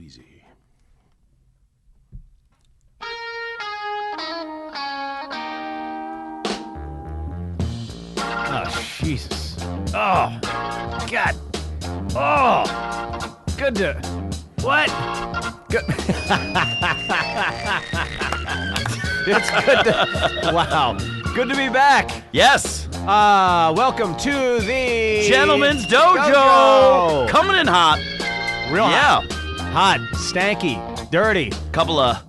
easy. Oh, Jesus. Oh, God. Oh, good to... What? Good. It's good to... Wow. Good to be back. Yes. Welcome to the... Gentleman's Dojo. Coming in hot. Real hot. Yeah. Hot, stanky, dirty, Couple of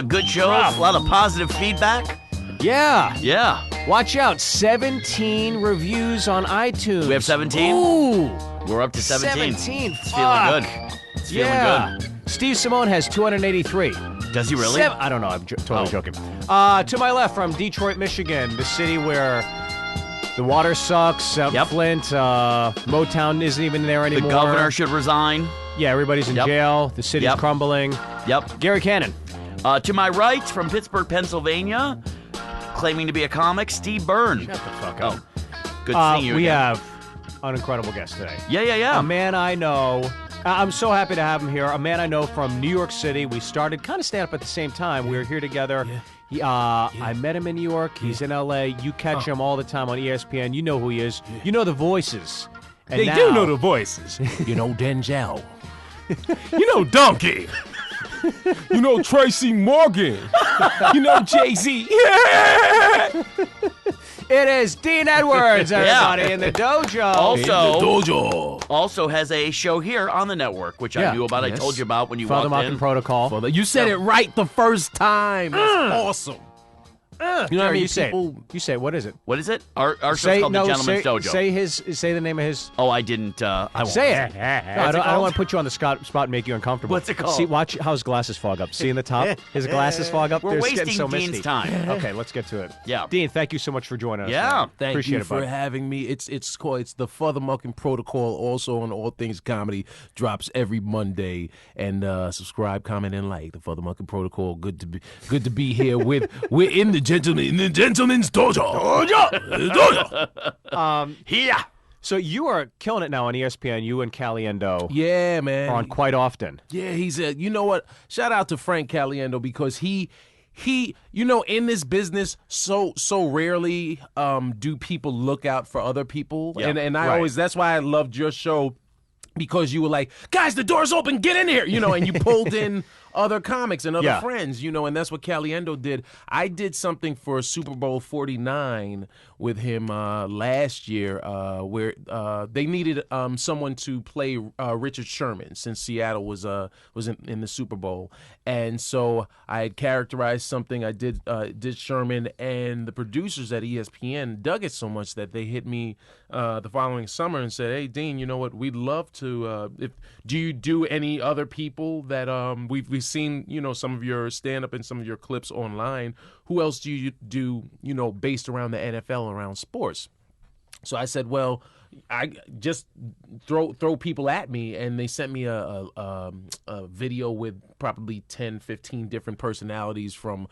good shows. Rough. A lot of positive feedback. Yeah. Yeah. Watch out. 17 reviews on iTunes. We have 17? Ooh. We're up to 17. 17. It's feeling good. It's feeling good. Steve Simone has 283. Does he really? I don't know. I'm totally joking. To my left from Detroit, Michigan, the city where the water sucks. Yep. Flint, Motown isn't even there The anymore. governor should resign. Yeah, everybody's in jail. The city's crumbling. Yep. Gary Cannon. To my right, from Pittsburgh, Pennsylvania, claiming to be a comic, Steve Byrne. Shut the fuck up. Good seeing you We again. have an incredible guest today. Yeah. A man I know. I'm so happy to have him here. A man I know from New York City. We started kind of stand up at the same time. We were here together. Yeah. I met him in New York. He's in L.A. You catch him all the time on ESPN. You know who he is. You know the voices. And They now, do know the voices. You know Denzel. You know Donkey. You know Tracy Morgan. You know Jay-Z. Yeah! It is Dean Edwards, everybody, in the dojo. Also has a show here on the network, which I knew about. Yes. I told you about when you walked FuthaMuckin in. Protocol. You said it right the first time. That's awesome. You know what I mean? You say it. What is it? What is it? Our show's called the Gentleman's Dojo. Say the name of his. Oh, I didn't. I won't. Say it. No, I don't want to put you on the spot and make you uncomfortable. What's it called? See, watch how his glasses fog up. See in the top? His glasses fog up. We're They're wasting getting so Dean's misty. time. Okay, let's get to it. Yeah. Dean, thank you so much for joining us. Yeah. man. Thank Appreciate you it, for bud. having me. It's the FuthaMuckin Protocol, also on All Things Comedy, drops every Monday. And subscribe, comment, and like the FuthaMuckin Protocol. Good to be here we're in the Gentleman's Dojo. Yeah. So you are killing it now on ESPN. You and Caliendo Yeah, man. are on quite often. Yeah, he's a. You know what? Shout out to Frank Caliendo because he in this business so rarely do people look out for other people. Yeah, and I right. always, that's why I loved your show, because you were like, guys, the door's open, get in here, and you pulled in other comics and other friends, and that's what Caliendo did. I did something for Super Bowl 49 with him last year where they needed someone to play Richard Sherman since Seattle was in the Super Bowl. And so I had characterized something. I did Sherman, and the producers at ESPN dug it so much that they hit me the following summer and said, hey, Dean, you know what, we'd love to, do you do any other people that we've seen, some of your stand-up and some of your clips online. Who else do you do, based around the NFL, around sports? So I said, well, I just throw people at me, and they sent me a video with probably 10, 15 different personalities from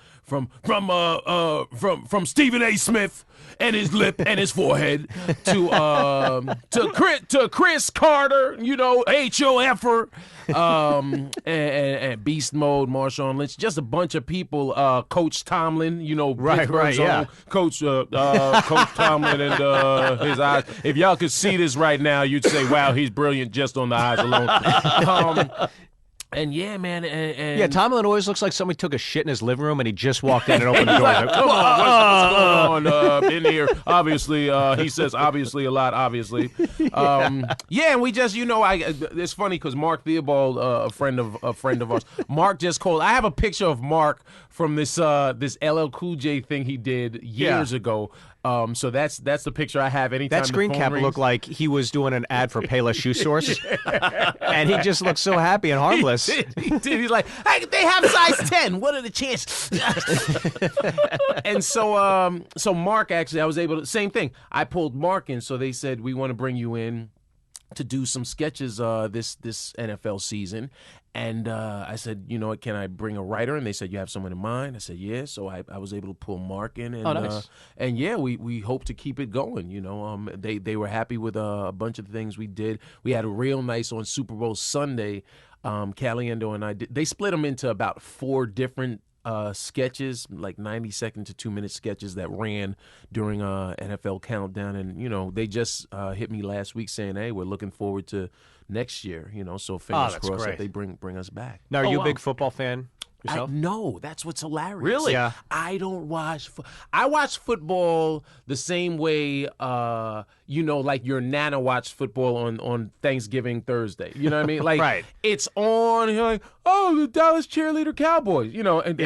Stephen A. Smith and his lip and his forehead to Chris Carter, HOFer, and Beast Mode, Marshawn Lynch, just a bunch of people. Coach Tomlin, Pittsburgh's own Coach Tomlin and his eyes. If y'all could see this right now, you'd say, wow, he's brilliant just on the eyes alone. And yeah, man, and Tomlin always looks like somebody took a shit in his living room and he just walked in and opened the door. Like, come on, what's going on in here? Obviously, he says obviously a lot, obviously. Yeah, and we just, it's funny because Mark Theobald, a friend of ours, Mark just called. I have a picture of Mark from this LL Cool J thing he did years ago. So that's the picture I have anytime That screen cap looked like he was doing an ad for Payless Shoe Source. And he just looked so happy and harmless. He did. He's like, hey, they have size 10. What are the chances? And so Mark, actually, I was able to, same thing. I pulled Mark in, so they said, we want to bring you in to do some sketches this NFL season. And I said, you know what, can I bring a writer? And they said, you have someone in mind? I said, yeah. So I was able to pull Mark in. And, nice. And yeah, we hope to keep it going. You know, they were happy with a bunch of things we did. We had a real nice on Super Bowl Sunday. Caliendo and I did. They split them into about 4 different sketches, like 90-second to 2-minute sketches that ran during NFL Countdown. And, you know, they just hit me last week saying, hey, we're looking forward to next year, you know, so fingers crossed that they bring us back. Now, are you a big football fan yourself? No, that's what's hilarious. Really? Yeah. I don't watch I watch football the same way, you know, like your Nana watched football on Thanksgiving Thursday. You know what I mean? Like, Right. It's on, you're like, oh, the Dallas Cheerleader Cowboys, you know, and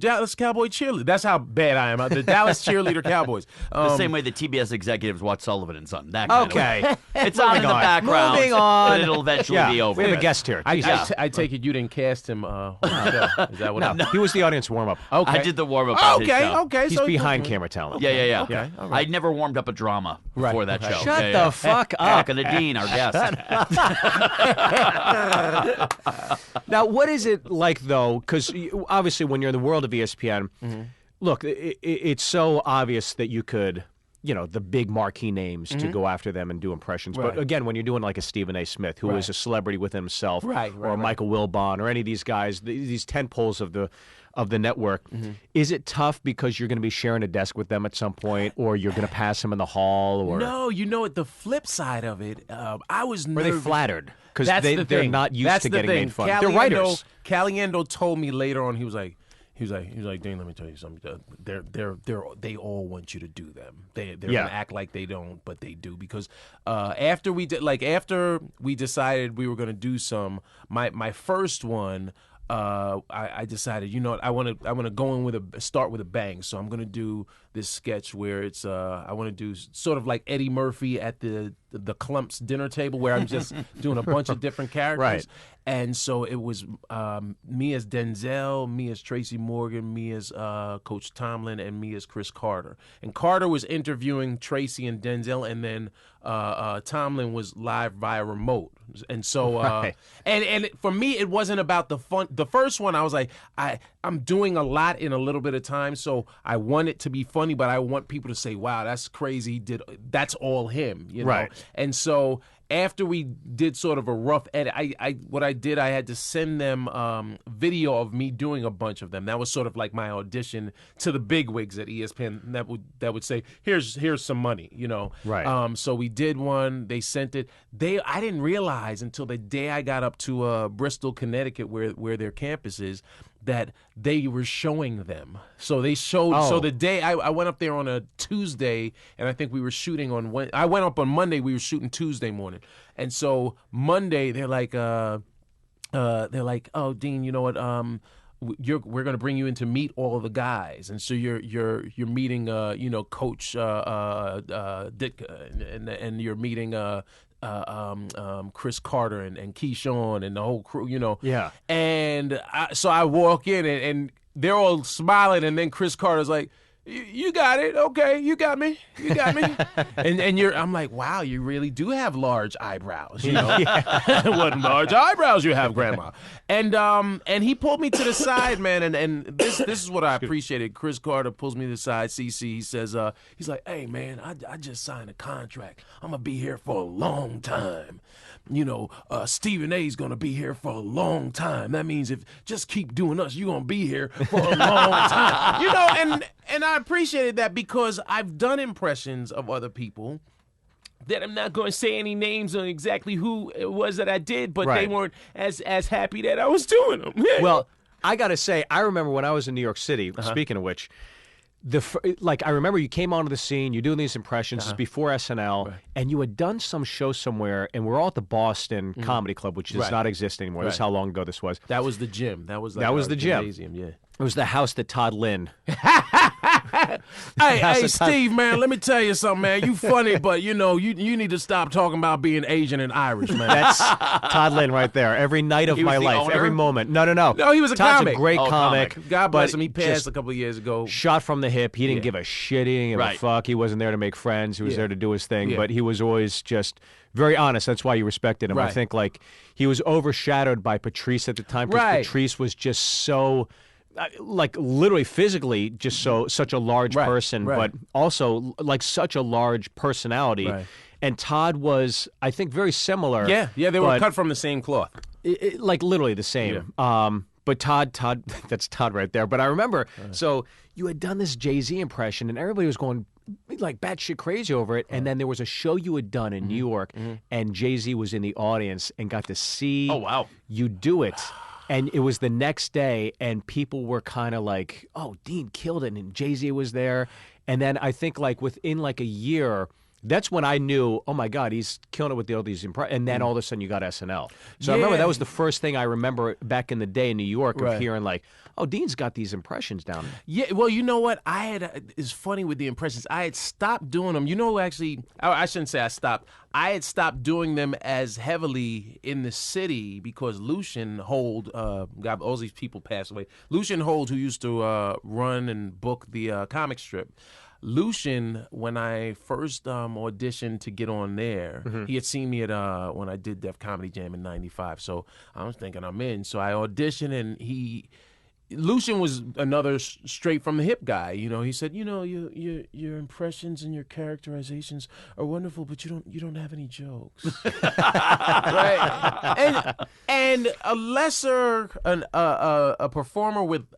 Dallas Cowboy Cheerleader. That's how bad I am. The Dallas Cheerleader Cowboys. The same way the TBS executives watch Sullivan and Son. That kind of Okay. way. It's on in the background. Moving on. But it'll eventually be over. We have a guest here. I take it you didn't cast him. On the show. Is that what? No, he was the audience warm-up. Okay. I did the warm-up on his show. Okay. He's so behind camera talent. Yeah. Okay, all right. I'd never warmed up a drama before that show. Shut the fuck up. Back the Dean, our guest. Now, what is it like, though? Because obviously when you're in the world of ESPN, look, it's so obvious that you could, you know, the big marquee names to go after them and do impressions. Right. But again, when you're doing like a Stephen A. Smith, who is a celebrity within himself, or a Michael Wilbon, or any of these guys, these tentpoles of the network, is it tough because you're going to be sharing a desk with them at some point, or you're going to pass them in the hall? Or No, you know what? The flip side of it, I was nervous. Are they flattered? Because the they're thing. not used That's to the getting thing. made fun of. They're writers. Caliendo told me later on, he was like, Dane, let me tell you something. They all want you to do them. They're gonna act like they don't, but they do, because after we decided we were gonna do some, my first one. I decided, you know what, I want to go in start with a bang. So I'm gonna do this sketch where it's I want to do sort of like Eddie Murphy at the Clumps dinner table, where I'm just doing a bunch of different characters. Right. And so it was me as Denzel, me as Tracy Morgan, me as Coach Tomlin, and me as Chris Carter. And Carter was interviewing Tracy and Denzel, and then Tomlin was live via remote. And so, and for me, it wasn't about the fun. The first one, I was like, I'm doing a lot in a little bit of time, so I want it to be funny, but I want people to say, wow, that's crazy. That's all him, you know? Right. And so after we did sort of a rough edit, I had to send them video of me doing a bunch of them. That was sort of like my audition to the bigwigs at ESPN that would say, here's some money, you know. Right. So we did one. They sent it. I didn't realize until the day I got up to Bristol, Connecticut, where their campus is, that they were showing them. So they showed. Oh. So the day I went up there on a Tuesday, and I think we were shooting on Wednesday. I went up on Monday. We were shooting Tuesday morning, and so Monday they're like, oh, Dean, you know what? We're going to bring you in to meet all of the guys, and so you're meeting, you know, Coach Ditka, and you're meeting Chris Carter and Keyshawn and the whole crew, you know. Yeah. And so I walk in, and they're all smiling, and then Chris Carter's like, you got it. Okay, you got me. and I'm like, wow, you really do have large eyebrows, you know. What large eyebrows you have, Grandma. And he pulled me to the side, man, and this is what I appreciated. Chris Carter pulls me to the side, CC, he says, he's like, hey man, I just signed a contract. I'm gonna be here for a long time. You know, Stephen A's gonna be here for a long time. That means if just keep doing us, you're gonna be here for a long time. You know, and I appreciated that, because I've done impressions of other people that I'm not going to say any names on exactly who it was that I did, but they weren't as happy that I was doing them. Well, I got to say, I remember when I was in New York City, speaking of which, I remember you came onto the scene, you're doing these impressions, this is before SNL, and you had done some show somewhere, and we're all at the Boston Comedy Club, which does not exist anymore. This is how long ago this was. That was the gym. That was the gym. Gymnasium, yeah. It was the house that Todd Lynn Hey, Steve, man, let me tell you something, man. You funny, but you need to stop talking about being Asian and Irish, man. That's Todd Lynn right there. Every night of my life, every moment. No. No, he was a Todd's comic. a great comic. God bless him. He passed a couple of years ago. Shot from the hip. He didn't give a shit. He didn't give a fuck. He wasn't there to make friends. He was there to do his thing. But he was always just very honest. That's why you respected him. I think he was overshadowed by Patrice at the time because Patrice was just so, literally physically just such a large person, but also such a large personality. Right. And Todd was, I think, very similar. Yeah, they were cut from the same cloth. Literally the same. Yeah. But Todd, that's Todd right there. But I remember, so you had done this Jay-Z impression, and everybody was going batshit crazy over it. And then there was a show you had done in New York, and Jay-Z was in the audience and got to see you do it. And it was the next day, and people were kind of like, oh, Dean killed it, and Jay-Z was there. And then I think within a year, that's when I knew, oh, my God, he's killing it with all these impressions. And then all of a sudden you got SNL. So I remember that was the first thing I remember back in the day in New York of hearing oh, Dean's got these impressions down there. Yeah, well, you know what? It's funny with the impressions. I had stopped doing them. Actually, I shouldn't say I stopped. I had stopped doing them as heavily in the city because Lucian Hold, God, all these people passed away. Lucian Hold, who used to run and book the comic strip, Lucian, when I first auditioned to get on there, he had seen me at when I did Def Comedy Jam in '95. So I was thinking I'm in. So I auditioned, and Lucian was another straight from the hip guy. He said, your impressions and your characterizations are wonderful, but you don't have any jokes, right? And a performer with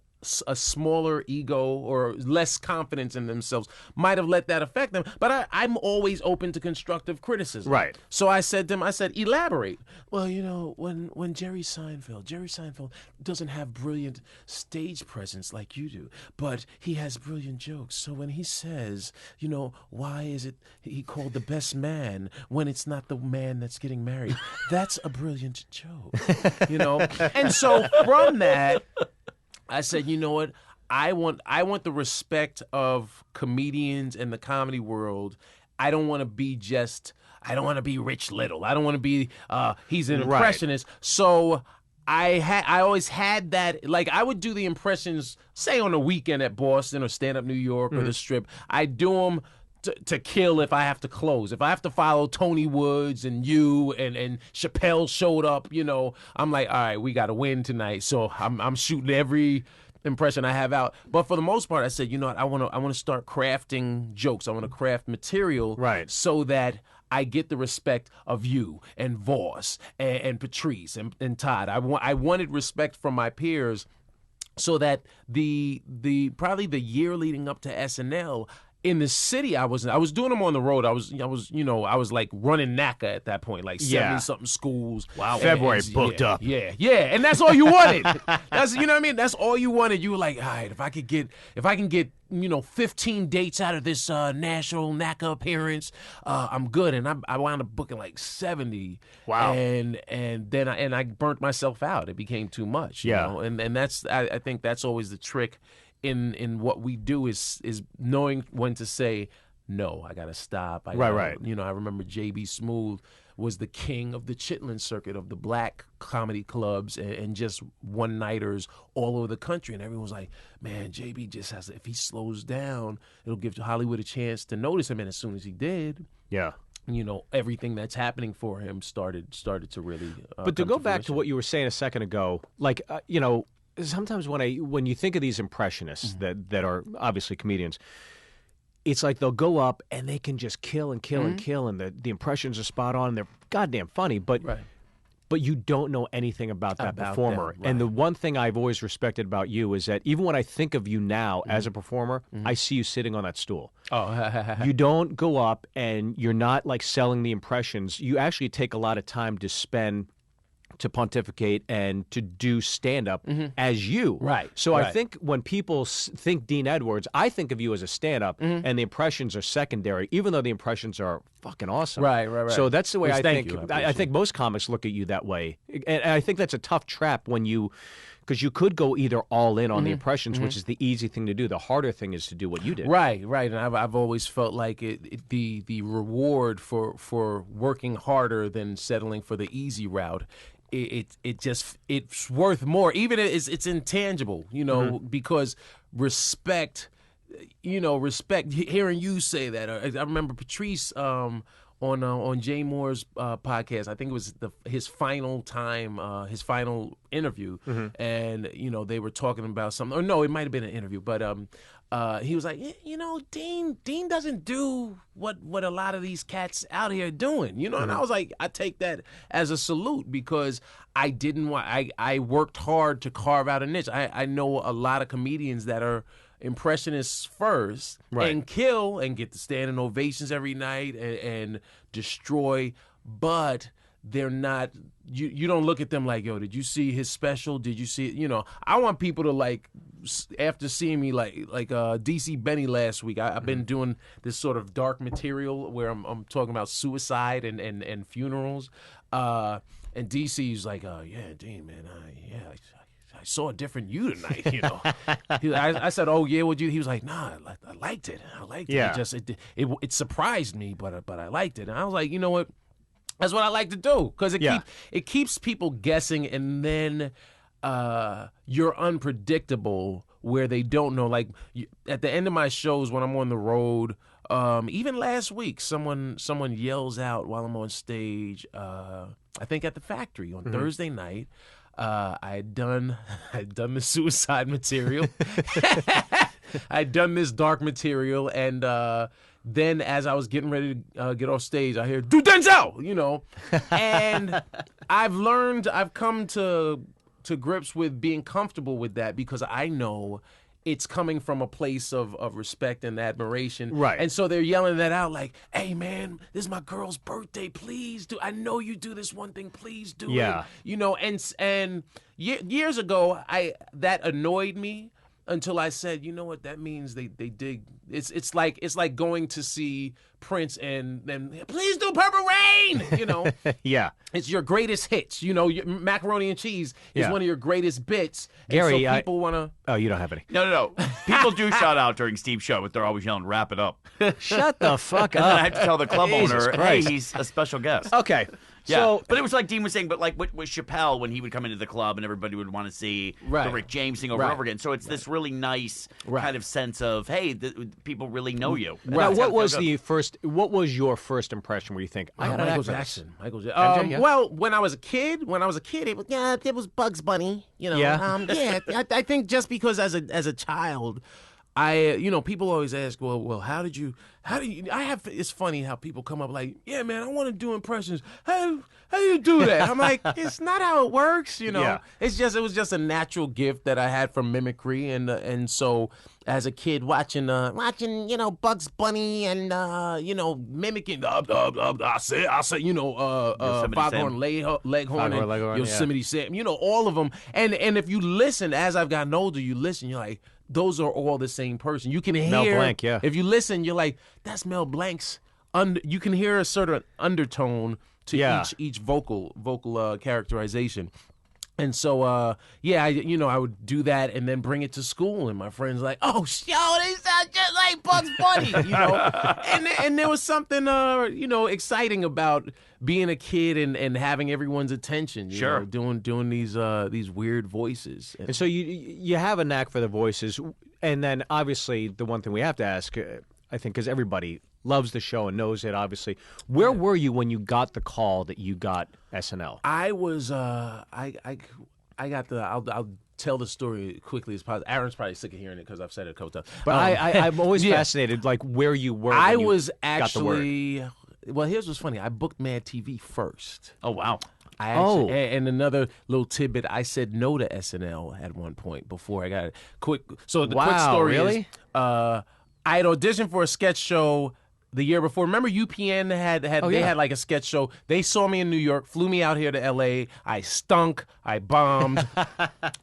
a smaller ego or less confidence in themselves might have let that affect them. But I'm always open to constructive criticism. Right. So I said to him, elaborate. Well, when Jerry Seinfeld doesn't have brilliant stage presence like you do, but he has brilliant jokes. So when he says, why is it he called the best man when it's not the man that's getting married? That's a brilliant joke. And so from that, I said, you know what? I want the respect of comedians in the comedy world. I don't want to be Rich Little. I don't want to be he's an impressionist. So I always had that. I would do the impressions, say on a weekend at Boston or Stand Up New York or the Strip. I do them to kill if I have to close. If I have to follow Tony Woods and you and Chappelle showed up, I'm like, all right, we got to win tonight. So I'm shooting every impression I have out. But for the most part, I said, you know what, I want to start crafting jokes. I want to craft material so that I get the respect of you and Voss and Patrice and Todd. I wanted respect from my peers so that the probably the year leading up to SNL, in the city, I was doing them on the road. I was like running NACA at that point, 70-something schools. Wow, February booked up. Yeah, and that's all you wanted. That's what I mean. That's all you wanted. You were like, all right, if I can get 15 dates out of this national NACA appearance, I'm good. And I wound up booking 70. Wow. And then I burnt myself out. It became too much. Yeah. And that's I think that's always the trick in what we do is knowing when to say no. I gotta stop. Right. I remember J.B. Smoove was the king of the Chitlin circuit of the black comedy clubs and just one-nighters all over the country, and everyone was like, man, JB just has to, if he slows down, it'll give Hollywood a chance to notice him. And as soon as he did, everything that's happening for him started to really but to go back to what you were saying a second ago, sometimes when you think of these impressionists that are obviously comedians, it's like they'll go up and they can just kill and kill and kill, and the impressions are spot on and they're goddamn funny, but you don't know anything about that performer. And the one thing I've always respected about you is that even when I think of you now as a performer, I see you sitting on that stool. Oh, you don't go up and you're not selling the impressions. You actually take a lot of time to pontificate and to do stand-up as you. Right. So I think when people think Dean Edwards, I think of you as a stand-up, and the impressions are secondary, even though the impressions are fucking awesome. Right. So that's the way I think. You. I think most comics look at you that way. And I think that's a tough trap when you because you could go either all in on the impressions, which is the easy thing to do. The harder thing is to do what you did. Right. And I've always felt like the reward for working harder than settling for the easy route. It's worth more. Even it's intangible, because respect. Respect. Hearing you say that, I remember Patrice on Jay Moore's podcast. I think it was his final time, his final interview, and they were talking about something. Or no, it might have been an interview, but he was like, Dean doesn't do what a lot of these cats out here are doing, and I was like, I take that as a salute because I didn't want. I worked hard to carve out a niche. I know a lot of comedians that are impressionists first and kill and get the standing ovations every night and destroy, but they're not. You don't look at them like, yo, did you see his special? Did you see it? I want people to like, after seeing me like DC Benny last week, I've been doing this sort of dark material where I'm talking about suicide and funerals, and DC's like, yeah, Dean, man, I saw a different you tonight, I said, oh, yeah, would you? He was like, nah, I liked it. It. It surprised me, but I liked it. And I was like, you know what? That's what I like to do because it keeps people guessing, and then you're unpredictable where they don't know. Like at the end of my shows when I'm on the road, even last week, someone yells out while I'm on stage. I think at the Factory on Thursday night. I had done the suicide material. I'd done this dark material, and then as I was getting ready to get off stage, I hear, "Do Denzel," and I've come to grips with being comfortable with that because I know it's coming from a place of respect and admiration. Right. And so they're yelling that out like, hey, man, this is my girl's birthday. Please do. I know you do this one thing. Please do it. And years ago, that annoyed me until I said, you know what, that means they dig. It's like going to see Prince and then please do Purple Rain. Yeah. It's your greatest hits. Macaroni and cheese is one of your greatest bits. Gary, and so people want to. Oh, you don't have any. No. People do shout out during Steve's show, but they're always yelling, "Wrap it up." Shut the fuck up. And then I have to tell the club owner, hey, Christ. he's a special guest. Okay. Yeah, so, but it was like Dean was saying, but like with Chappelle, when he would come into the club and everybody would want to see the Rick James thing over and over again. So it's this really nice kind of sense of, hey, people really know you. Now, what was your first impression where you think, I gotta Michael act Jackson. MJ. Well, when I was a kid, it was Bugs Bunny. I think just because as a child, people always ask, well, how do you, it's funny how people come up like, yeah, man, I want to do impressions. How do you do that? I'm like, it's not how it works, Yeah. it was just a natural gift that I had from mimicry. And so as a kid watching, Bugs Bunny and, mimicking, I say, Foghorn Leghorn, Yosemite Sam, all of them. And if you listen, as I've gotten older, you're like, those are all the same person. You can hear Mel Blanc, yeah. If you listen, you're like, that's Mel Blanc's. You can hear a sort of undertone to each vocal characterization. And so, I would do that and then bring it to school, and my friends like, oh, they sound just like Bugs Bunny, and there was something, exciting about being a kid and having everyone's attention, you know, doing these weird voices. And so you have a knack for the voices, and then obviously the one thing we have to ask, I think, because everybody loves the show and knows it, obviously. Where were you when you got the call that you got SNL? I was, I got I'll tell the story quickly as possible. Aaron's probably sick of hearing it because I've said it a couple times. But I'm always fascinated, like, where you were when I you was got the word. Well, here's what's funny. I booked Mad TV first. Oh, wow. And another little tidbit, I said no to SNL at one point before I got it. So the quick story really? is, I had auditioned for a sketch show the year before. Remember UPN they had like a sketch show. They saw me in New York, flew me out here to L.A. I stunk. I bombed.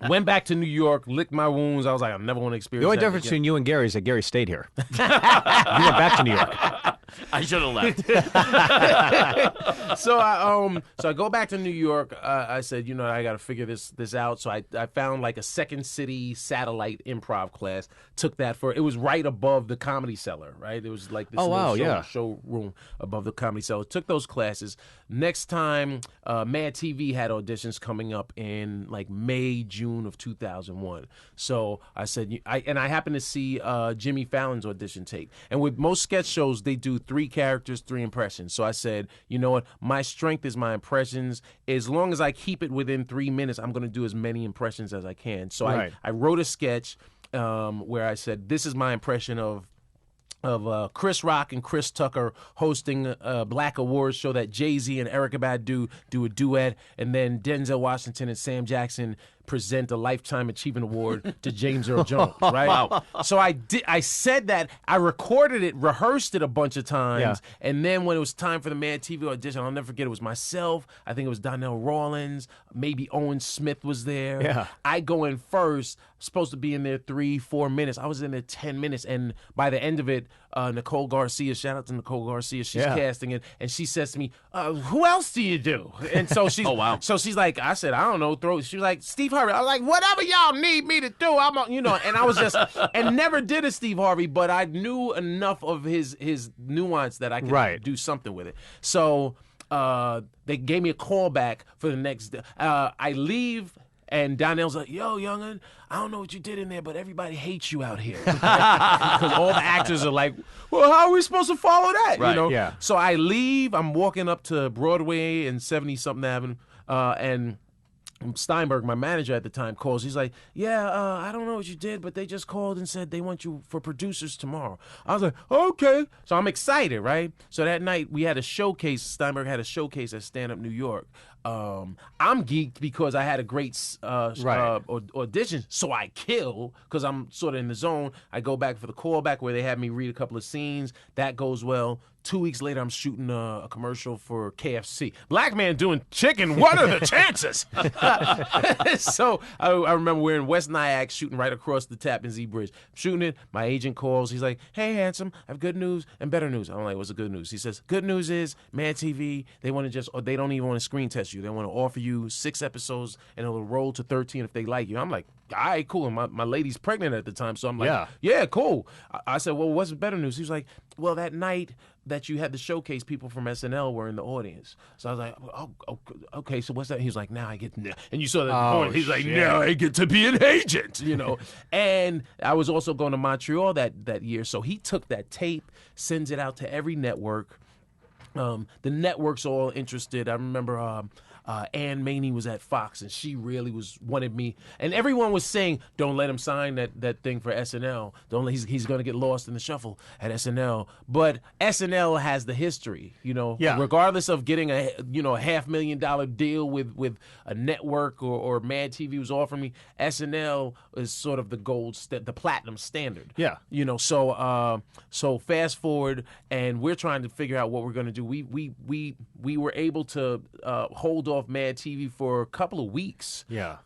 Went back to New York, licked my wounds. I was like, I never want to experience that. The only difference between you and Gary is that Gary stayed here. You went back to New York. I should have left. So I go back to New York. I said, I got to figure this out. So I found like a Second City satellite improv class. Took that it was right above the Comedy Cellar, right? It was like this showroom above the Comedy Cellar. Took those classes. Next time, Mad TV had auditions coming up in like May, June of 2001. So I said, I happened to see Jimmy Fallon's audition tape. And with most sketch shows, they do 3 characters, 3 impressions. So I said, you know what? My strength is my impressions. As long as I keep it within 3 minutes, I'm going to do as many impressions as I can. So I wrote a sketch where I said, this is my impression of Chris Rock and Chris Tucker hosting a Black Awards show that Jay-Z and Erykah Badu do a duet, and then Denzel Washington and Sam Jackson present a Lifetime Achievement Award to James Earl Jones, right? Wow. So I said that, I recorded it, rehearsed it a bunch of times, and then when it was time for the Mad TV audition, I'll never forget, it was myself, I think it was Donnell Rawlins, maybe Owen Smith was there. Yeah. I go in first, supposed to be in there 3-4 minutes. I was in there 10 minutes, and by the end of it, Nicole Garcia, shout out to Nicole Garcia, she's casting it, and she says to me, who else do you do? And so she's, so she's like, I said, I don't know, she was like, Steve Harvey. I was like, whatever y'all need me to do, and I was just, and never did a Steve Harvey, but I knew enough of his nuance that I could do something with it. So they gave me a call back for the next day. I leave, and Donnell's like, yo, young'un, I don't know what you did in there, but everybody hates you out here. Because all the actors are like, well, how are we supposed to follow that? Right. Yeah. So I leave, I'm walking up to Broadway and 70-something Avenue, and Steinberg, my manager at the time, calls. He's like, I don't know what you did, but they just called and said they want you for producers tomorrow. I was like, okay. So I'm excited, right? So that night we had a showcase. Steinberg had a showcase at Stand Up New York. I'm geeked because I had a great audition, so I kill because I'm sort of in the zone. I go back for the callback where they had me read a couple of scenes. That goes well. 2 weeks later, I'm shooting a commercial for KFC. Black man doing chicken. What are the chances? So I remember we're in West Nyack shooting right across the Tappan Zee Bridge. I'm shooting it. My agent calls. He's like, hey, handsome, I have good news and better news. I'm like, what's the good news? He says, good news is Mad TV, they don't even want to screen test you. They want to offer you 6 episodes and it'll roll to 13 if they like you. I'm like, all right, cool. And my lady's pregnant at the time, so I'm like, yeah cool. I said, well, what's the better news? He was like, well, that night that you had the showcase, people from SNL were in the audience. So I was like, oh, okay, so what's that? He was like, now I get to, and you saw that. He's like, now I get to be an agent, And I was also going to Montreal that year, so he took that tape, sends it out to every network. The networks all interested. I remember Ann Maney was at Fox, and she really wanted me. And everyone was saying, "Don't let him sign that thing for SNL. Don't let, he's going to get lost in the shuffle at SNL." But SNL has the history, Regardless of getting a $500,000 deal with a network or Mad TV was offering me, SNL is sort of the the platinum standard. Yeah. So fast forward, and we're trying to figure out what we're going to do. We were able to hold off Mad TV for a couple of weeks. Yeah.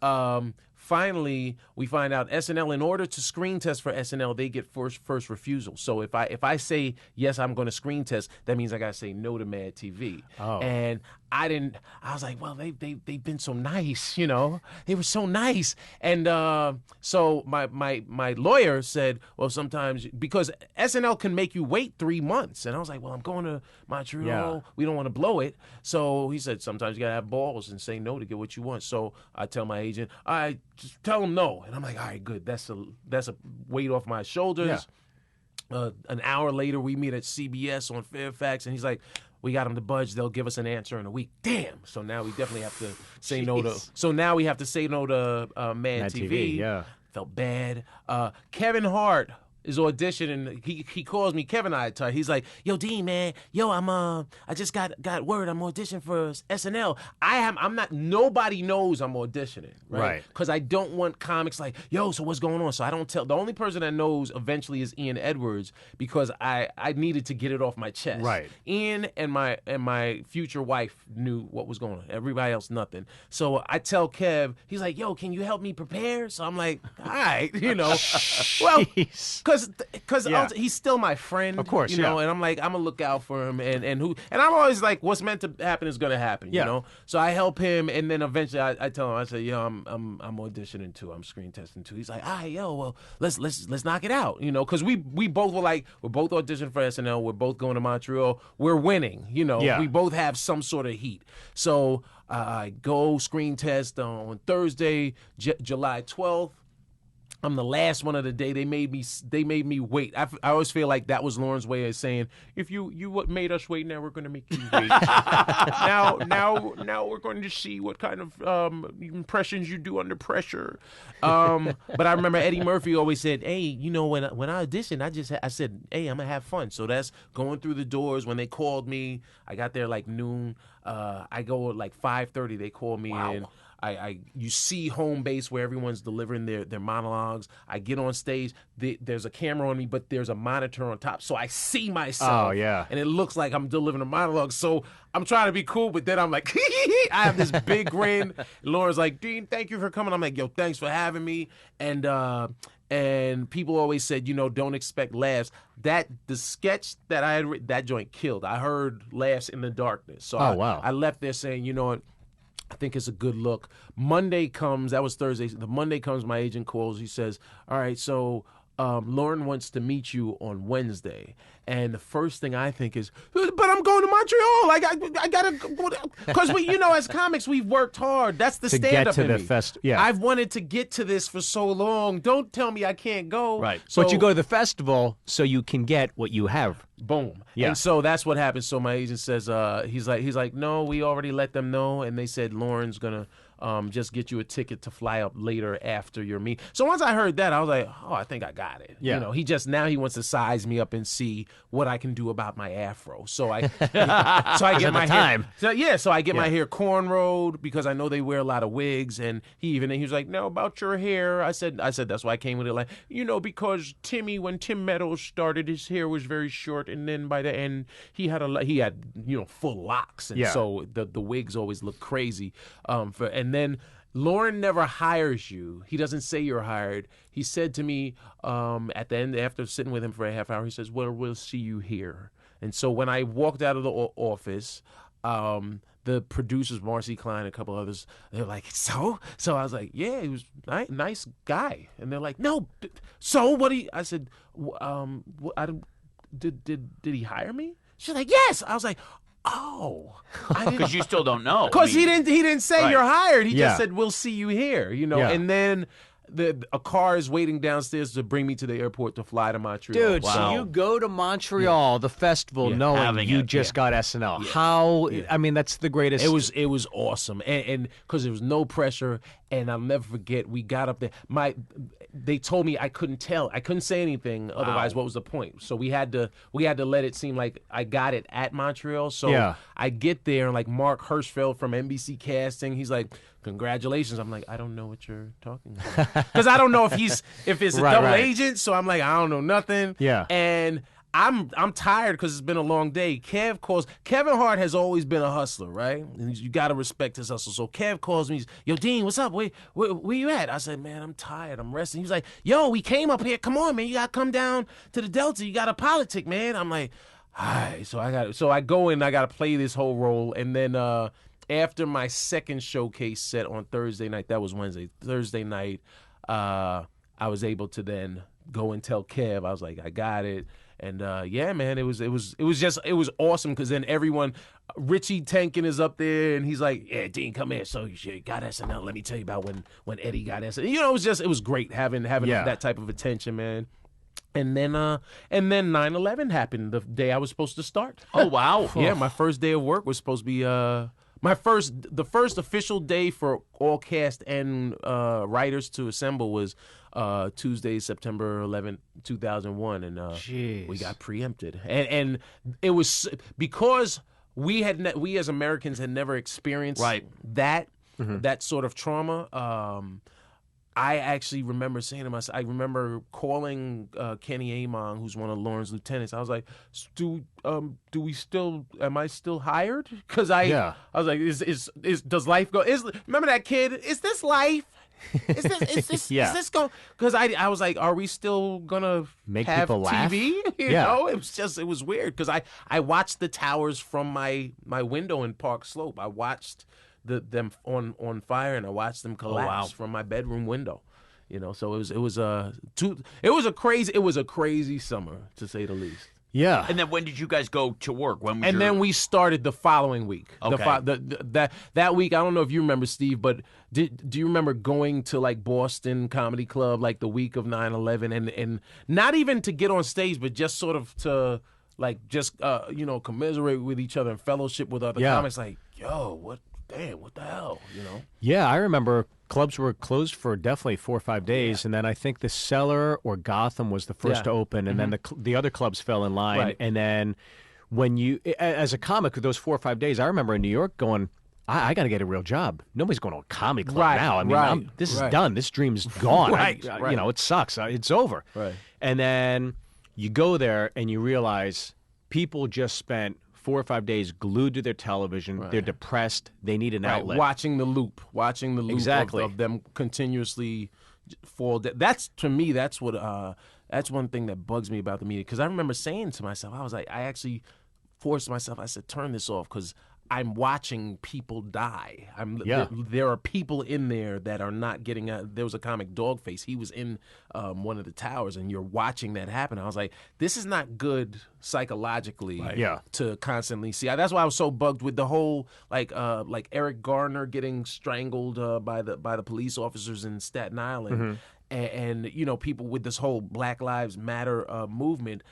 Finally, we find out SNL, in order to screen test for SNL, they get first refusal. So if I say yes, I'm going to screen test, that means I got to say no to Mad TV. Oh. And I was like, well, they've been so nice, They were so nice. And so my lawyer said, well, sometimes, because SNL can make you wait 3 months. And I was like, well, I'm going to Montreal. Yeah. We don't want to blow it. So he said, sometimes you got to have balls and say no to get what you want. So I tell my agent, all right, just tell him no. And I'm like, all right, good. That's a weight off my shoulders. Yeah. An hour later, we meet at CBS on Fairfax, and he's like, we got them to budge. They'll give us an answer in a week. Damn. So now we definitely have to say no to. So now we have to say no to Mad TV. Yeah. Felt bad. Kevin Hart is auditioning. He calls me, Kevin Iyer. He's like, yo, Dean, man, yo, I just got word I'm auditioning for SNL. I'm not, nobody knows I'm auditioning, right? Because I don't want comics like, yo, so what's going on? So I don't tell. The only person that knows eventually is Ian Edwards, because I needed to get it off my chest. Right. Ian and my future wife knew what was going on. Everybody else, nothing. So I tell Kev, he's like, yo, can you help me prepare? So I'm like, all right, well, because he's still my friend, of course, and I'm like, I'm gonna look out for him, and I'm always like, what's meant to happen is gonna happen, you know. So I help him, and then eventually I tell him, I say, yo, I'm auditioning too, I'm screen testing too. He's like, all right, yo, well, let's knock it out, because we both were like, we're both auditioning for SNL, we're both going to Montreal, we're winning, we both have some sort of heat. So I go screen test on Thursday, July 12th. I'm the last one of the day. They made me wait. I always feel like that was Lauren's way of saying, if you made us wait, now we're going to make you wait. now we're going to see what kind of impressions you do under pressure. But I remember Eddie Murphy always said, hey, when I auditioned, I said, hey, I'm gonna have fun. So that's going through the doors. When they called me, I got there like noon. I go at like 5:30. They call me in. You see home base where everyone's delivering their monologues. I get on stage. There's a camera on me, but there's a monitor on top, so I see myself. Oh, yeah. And it looks like I'm delivering a monologue. So I'm trying to be cool, but then I'm like, I have this big grin. Lauren's like, Dean, thank you for coming. I'm like, yo, thanks for having me. And people always said, don't expect laughs. The sketch that I had written, that joint killed. I heard laughs in the darkness. So wow. I left there saying, what? I think it's a good look. Monday comes, that was Thursday. The Monday comes, my agent calls. He says, all right, so Lauren wants to meet you on Wednesday. And the first thing I think is, but I'm going to Montreal. I got to, because as comics, we've worked hard. That's the stand-up in me. Yeah. I've wanted to get to this for so long. Don't tell me I can't go. Right. So, but you go to the festival so you can get what you have. Boom. Yeah. And so that's what happens. So my agent says, he's like, no, we already let them know, and they said Lauren's gonna just get you a ticket to fly up later after your meet. So once I heard that, I was like, oh, I think I got it. Yeah. He wants to size me up and see what I can do about my afro. So I get my hair. So I get my hair cornrowed because I know they wear a lot of wigs. And he was like, no, about your hair. I said that's why I came with it. Like, because when Tim Meadows started, his hair was very short, and then by the end he had full locks, and so the wigs always look crazy. And then Lauren never hires you. He doesn't say you're hired. He said to me at the end, after sitting with him for a half hour, he says, well, we'll see you here. And so when I walked out of the office, the producers, Marcy Klein and a couple others, they were like, so I was like, yeah, he was nice guy. And they're like, no, so what do you, I said, did he hire me? She's like, yes. I was like, oh, because you still don't know. Because he didn't say you're hired. He just said, we'll see you here. And then a car is waiting downstairs to bring me to the airport to fly to Montreal. Dude, so you go to Montreal, the festival, knowing you just got SNL. Yeah. How? Yeah. I mean, that's the greatest. It was awesome, and because there was no pressure, and I'll never forget. We got up there. They told me I couldn't say anything. Otherwise, what was the point? So we had to let it seem like I got it at Montreal. So I get there, and like Mark Hirschfeld from NBC Casting, he's like, congratulations. I'm like, I don't know what you're talking about. Because I don't know if it's a double agent. So I'm like, I don't know nothing. Yeah. And I'm tired because it's been a long day. Kev calls. Kevin Hart has always been a hustler, right? And you got to respect his hustle. So Kev calls me. Yo, Dean, what's up? Where you at? I said, man, I'm tired. I'm resting. He's like, yo, we came up here. Come on, man. You got to come down to the Delta. You got to politic, man. I'm like, all right. So I go in. I got to play this whole role. And then after my second showcase set on Thursday night, that was Wednesday. Thursday night, I was able to then go and tell Kev. I was like, I got it. And yeah, man, it was awesome because then everyone, Richie Tenkin is up there and he's like, yeah, Dean, come here. So you got SNL. Let me tell you about when Eddie got SNL. It was great having that type of attention, man. And then 9/11 happened the day I was supposed to start. Oh wow! Yeah, my first day of work was supposed to be the first official day for all cast and writers to assemble was Tuesday, September 11th, 2001, and we got preempted. And it was because we as Americans had never experienced that sort of trauma. I actually remember saying to myself, I remember calling Kenny Amon, who's one of Lauren's lieutenants. I was like, am I still hired? Because I was like, does life go? Remember that kid? Is this life? Is this going? Because I was like, are we still gonna make have people laugh? TV? You know, it was weird because I watched the towers from my window in Park Slope. I watched them on fire, and I watched them collapse from my bedroom window. You know, so it was a crazy summer, to say the least. Yeah. And then when did you guys go to work? Then we started the following week. Okay. That week, I don't know if you remember, Steve, but do you remember going to like Boston Comedy Club like the week of 9/11 and not even to get on stage, but just sort of to like just commiserate with each other and fellowship with other comics? Like, yo, what the hell, you know? Yeah, I remember clubs were closed for definitely 4 or 5 days, and then I think the Cellar or Gotham was the first to open, and then the other clubs fell in line. Right. And then when you, as a comic, those 4 or 5 days, I remember in New York going, I got to get a real job. Nobody's going to a comedy club now. I mean, this is done. This dream's gone. You know, it sucks. It's over. Right. And then you go there and you realize people just spent 4 or 5 days glued to their television. They're depressed. They need an outlet. Watching the loop exactly. of them continuously fall. That's, to me, that's what that's one thing that bugs me about the media. Because I remember saying to myself, I was like, I actually forced myself. I said, turn this off because I'm watching people die. There are people in there that are not getting out. There was a comic, Dogface. He was in one of the towers, and you're watching that happen. I was like, this is not good psychologically to constantly see. That's why I was so bugged with the whole like Eric Garner getting strangled by the police officers in Staten Island, and you know, people with this whole Black Lives Matter movement.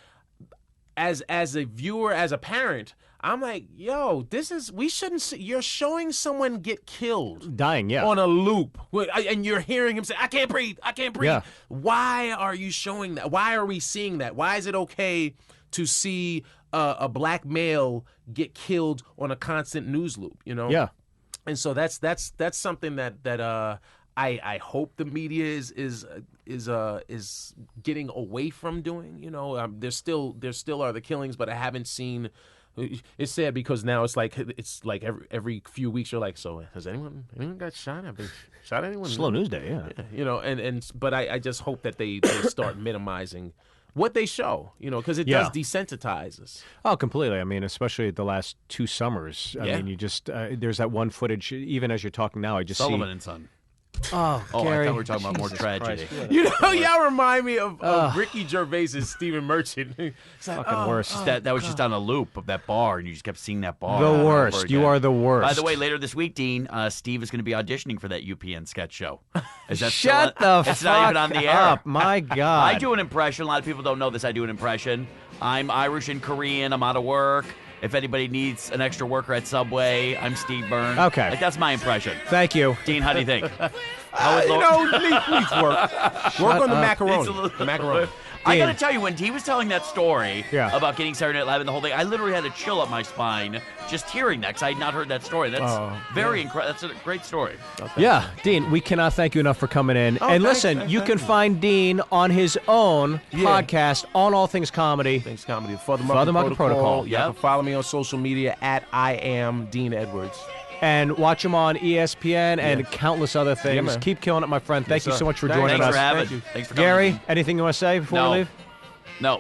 As a viewer, as a parent, I'm like, yo, we shouldn't see, you're showing someone get killed. Dying, on a loop. And you're hearing him say, I can't breathe. Yeah. Why are you showing that? Why are we seeing that? Why is it okay to see a black male get killed on a constant news loop, you know? Yeah. And so that's something that I hope the media is getting away from doing. You know, there still are the killings, but I haven't seen. It's sad because now it's like every few weeks you're like, so has anyone got shot? Have they shot anyone? Slow news day, yeah. You know, but I just hope that they start minimizing what they show, you know, because it does desensitize us. Oh, completely. I mean, especially the last 2 summers. I mean, you just there's that one footage. Even as you're talking now, I just Sullivan see and Son. Oh, Gary. I thought we were talking about more tragedy. You know, y'all remind me of Ricky Gervais's Stephen Merchant. It's like, fucking worst. That was just on a loop of that bar, and you just kept seeing that bar. The worst. You are the worst. By the way, later this week, Dean, Steve is going to be auditioning for that UPN sketch show. Is that Shut the fuck It's not even on the air. up. My God. I do an impression. A lot of people don't know this. I do an impression. I'm Irish and Korean. I'm out of work. If anybody needs an extra worker at Subway, I'm Steve Byrne. Okay. Like, that's my impression. Thank you. Dean, how do you think? Please work on the macaroni. The macaroni. I got to tell you, when he was telling that story Yeah. about getting Saturday Night Live and the whole thing, I literally had a chill up my spine just hearing that because I had not heard that story. That's very incredible. That's a great story. Yeah, Dean, we cannot thank you enough for coming in. And listen, you can find Dean on his own podcast on All Things Comedy. Things Comedy. FuthaMuckin Protocol. You can follow me on social media at I am Dean Edwards. And watch him on ESPN and countless other things. man. Keep killing it, my friend. Thank you so much for joining Thanks us. for having. Thanks for coming. Gary, anything you want to say before we leave? No.